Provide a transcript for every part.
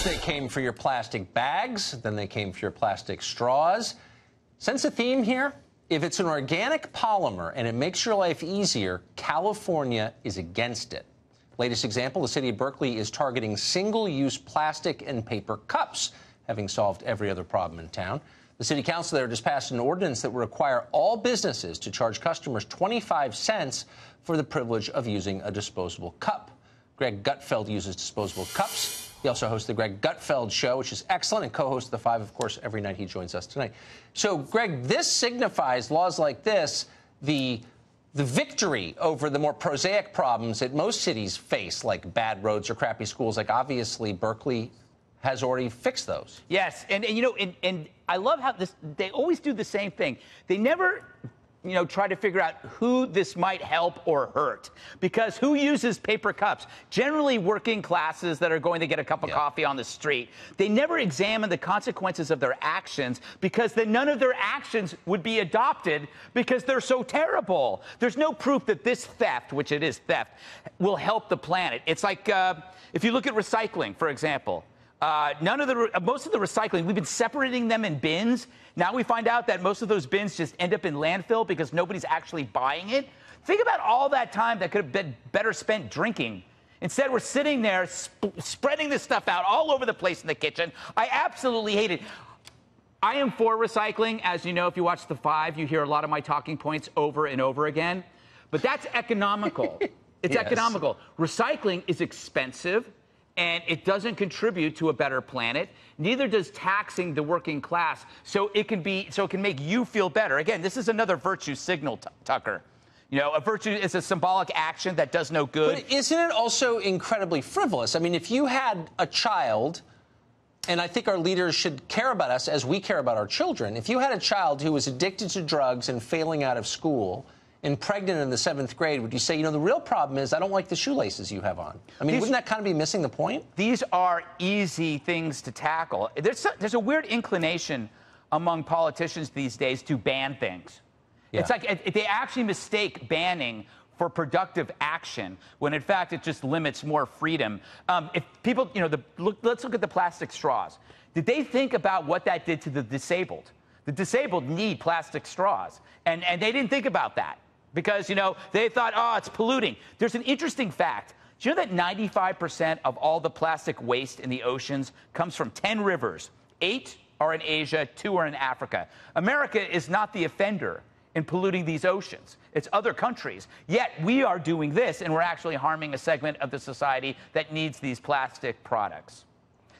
First, they came for your plastic bags. Then they came for your plastic straws. Sense a theme here? If it's an organic polymer and it makes your life easier, California is against it. Latest example, the city of Berkeley is targeting single-use plastic and paper cups, having solved every other problem in town. The city council there just passed an ordinance that will require all businesses to charge customers 25 cents for the privilege of using a disposable cup. Greg Gutfeld uses disposable cups. He also hosts the Greg Gutfeld Show, which is excellent, and co-hosts The Five, of course, every night he joins us tonight. So, Greg, this signifies laws like this, the victory over the more prosaic problems that most cities face, like bad roads or crappy schools. Like, obviously, Berkeley has already fixed those. Yes, and you know, and I love how they always do the same thing. They never, you know, try to figure out who this might help or hurt. Because who uses paper cups? Generally working classes that are going to get a cup of coffee on the street. They never examine the consequences of their actions because then none of their actions would be adopted because they're so terrible. There's no proof that this theft, which it is theft, will help the planet. It's like if you look at recycling, for example. Most of the recycling, we've been separating them in bins. Now we find out that most of those bins just end up in landfill because nobody's actually buying it. Think about all that time that could have been better spent drinking. Instead, we're sitting there spreading this stuff out all over the place in the kitchen. I absolutely hate it. I am for recycling. As you know, if you watch The Five, you hear a lot of my talking points over and over again. But that's economical. It's economical. Recycling is expensive. And it doesn't contribute to a better planet. Neither does taxing the working class, so it can make you feel better. Again, this is another virtue signal, Tucker. You know, a virtue is a symbolic action that does no good. But isn't it also incredibly frivolous? I mean, if you had a child, and I think our leaders should care about us as we care about our children, if you had a child who was addicted to drugs and failing out of school and pregnant in the 7th grade, would you say, you know, the real problem is I don't like the shoelaces you have on? I mean, wouldn't that kind of be missing the point? These are easy things to tackle. There's a weird inclination among politicians these days to ban things. Yeah. It's like they actually mistake banning for productive action, when in fact it just limits more freedom. If people, you know, let's look at the plastic straws. Did they think about what that did to the disabled? The disabled need plastic straws, and they didn't think about that. Because, you know, they thought, oh, it's polluting. There's an interesting fact. Do you know that 95% of all the plastic waste in the oceans comes from 10 rivers? 8 are in Asia, 2 are in Africa. America is not the offender in polluting these oceans. It's other countries. Yet we are doing this, and we're actually harming a segment of the society that needs these plastic products.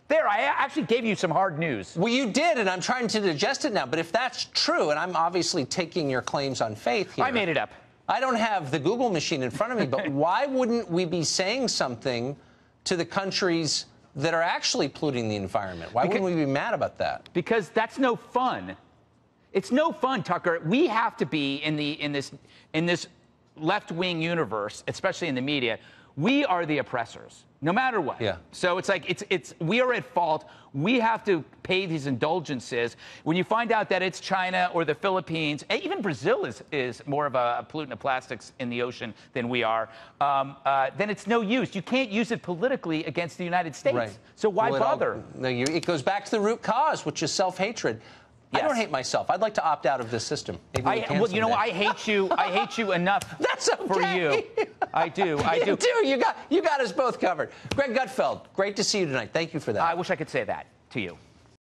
There, I actually gave you some hard news. Well, you did, and I'm trying to digest it now. But if that's true, and I'm obviously taking your claims on faith here. I made it up. I don't have the Google machine in front of me, but why wouldn't we be saying something to the countries that are actually polluting the environment? Why wouldn't we be mad about that? Because that's no fun. It's no fun, Tucker. We have to be in this left-wing universe, especially in the media. We are the oppressors, no matter what. Yeah. So it's like we are at fault. We have to pay these indulgences. When you find out that it's China or the Philippines, even Brazil is more of a pollutant of plastics in the ocean than we are, then it's no use. You can't use it politically against the United States. Right. So why bother? It goes back to the root cause, which is self-hatred. Yes. I don't hate myself. I'd like to opt out of this system. Well, you know, I hate you. I hate you enough. That's okay. For you. I do. You do. You got us both covered. Greg Gutfeld, great to see you tonight. Thank you for that. I wish I could say that to you.